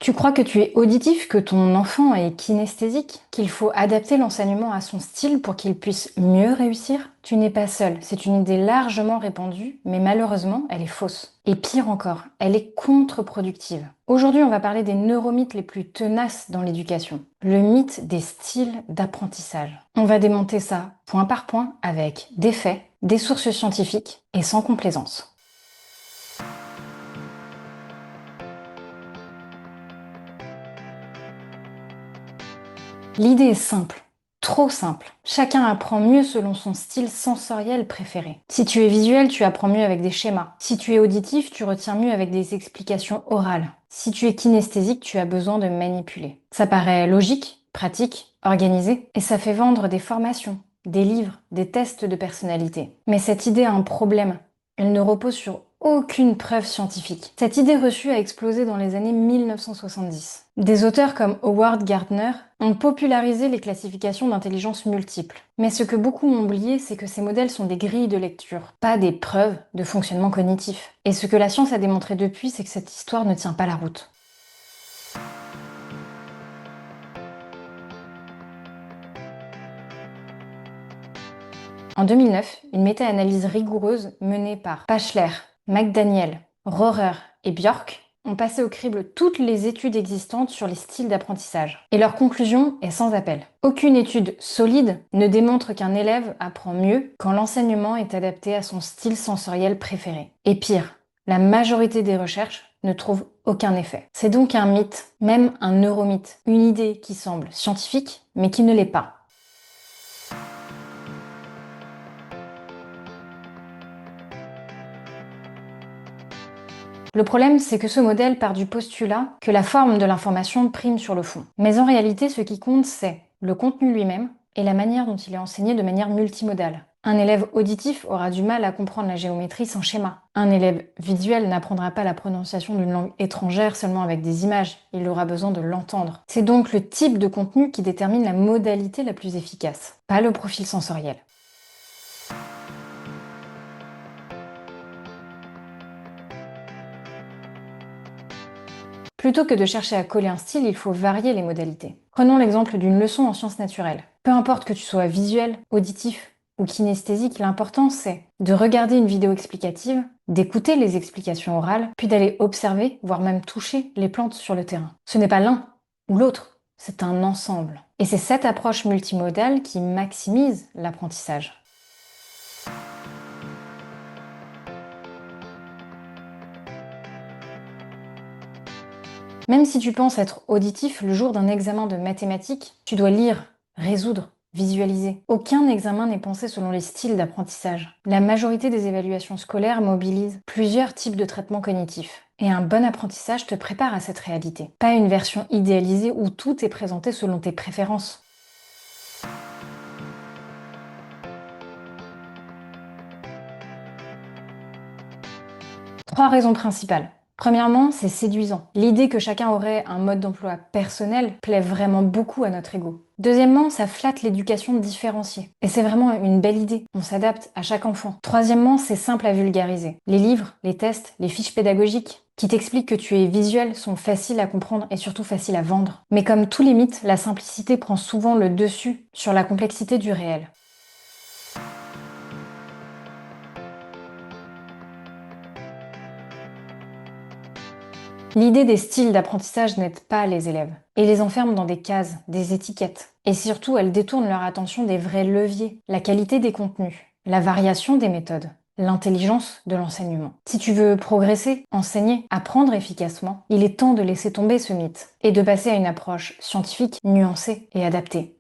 Tu crois que tu es auditif, que ton enfant est kinesthésique, qu'il faut adapter l'enseignement à son style pour qu'il puisse mieux réussir? Tu n'es pas seul, c'est une idée largement répandue, mais malheureusement, elle est fausse. Et pire encore, elle est contre-productive. Aujourd'hui, on va parler des neuromythes les plus tenaces dans l'éducation. Le mythe des styles d'apprentissage. On va démonter ça point par point avec des faits, des sources scientifiques et sans complaisance. L'idée est simple, trop simple. Chacun apprend mieux selon son style sensoriel préféré. Si tu es visuel, tu apprends mieux avec des schémas. Si tu es auditif, tu retiens mieux avec des explications orales. Si tu es kinesthésique, tu as besoin de manipuler. Ça paraît logique, pratique, organisé, et ça fait vendre des formations, des livres, des tests de personnalité. Mais cette idée a un problème. Elle ne repose sur aucune preuve scientifique. Cette idée reçue a explosé dans les années 1970. Des auteurs comme Howard Gardner ont popularisé les classifications d'intelligence multiples. Mais ce que beaucoup ont oublié, c'est que ces modèles sont des grilles de lecture, pas des preuves de fonctionnement cognitif. Et ce que la science a démontré depuis, c'est que cette histoire ne tient pas la route. En 2009, une méta-analyse rigoureuse menée par Pachler, McDaniel, Rohrer et Bjork ont passé au crible toutes les études existantes sur les styles d'apprentissage. Et leur conclusion est sans appel. Aucune étude solide ne démontre qu'un élève apprend mieux quand l'enseignement est adapté à son style sensoriel préféré. Et pire, la majorité des recherches ne trouvent aucun effet. C'est donc un mythe, même un neuromythe, une idée qui semble scientifique mais qui ne l'est pas. Le problème, c'est que ce modèle part du postulat que la forme de l'information prime sur le fond. Mais en réalité, ce qui compte, c'est le contenu lui-même et la manière dont il est enseigné de manière multimodale. Un élève auditif aura du mal à comprendre la géométrie sans schéma. Un élève visuel n'apprendra pas la prononciation d'une langue étrangère seulement avec des images, il aura besoin de l'entendre. C'est donc le type de contenu qui détermine la modalité la plus efficace, pas le profil sensoriel. Plutôt que de chercher à coller un style, il faut varier les modalités. Prenons l'exemple d'une leçon en sciences naturelles. Peu importe que tu sois visuel, auditif ou kinesthésique, l'important c'est de regarder une vidéo explicative, d'écouter les explications orales, puis d'aller observer, voire même toucher les plantes sur le terrain. Ce n'est pas l'un ou l'autre, c'est un ensemble. Et c'est cette approche multimodale qui maximise l'apprentissage. Même si tu penses être auditif le jour d'un examen de mathématiques, tu dois lire, résoudre, visualiser. Aucun examen n'est pensé selon les styles d'apprentissage. La majorité des évaluations scolaires mobilisent plusieurs types de traitements cognitifs. Et un bon apprentissage te prépare à cette réalité. Pas une version idéalisée où tout est présenté selon tes préférences. Trois raisons principales. Premièrement, c'est séduisant. L'idée que chacun aurait un mode d'emploi personnel plaît vraiment beaucoup à notre ego. Deuxièmement, ça flatte l'éducation différenciée. Et c'est vraiment une belle idée. On s'adapte à chaque enfant. Troisièmement, c'est simple à vulgariser. Les livres, les tests, les fiches pédagogiques qui t'expliquent que tu es visuel sont faciles à comprendre et surtout faciles à vendre. Mais comme tous les mythes, la simplicité prend souvent le dessus sur la complexité du réel. L'idée des styles d'apprentissage n'aide pas les élèves et les enferme dans des cases, des étiquettes. Et surtout, elle détourne leur attention des vrais leviers, la qualité des contenus, la variation des méthodes, l'intelligence de l'enseignement. Si tu veux progresser, enseigner, apprendre efficacement, il est temps de laisser tomber ce mythe et de passer à une approche scientifique, nuancée et adaptée.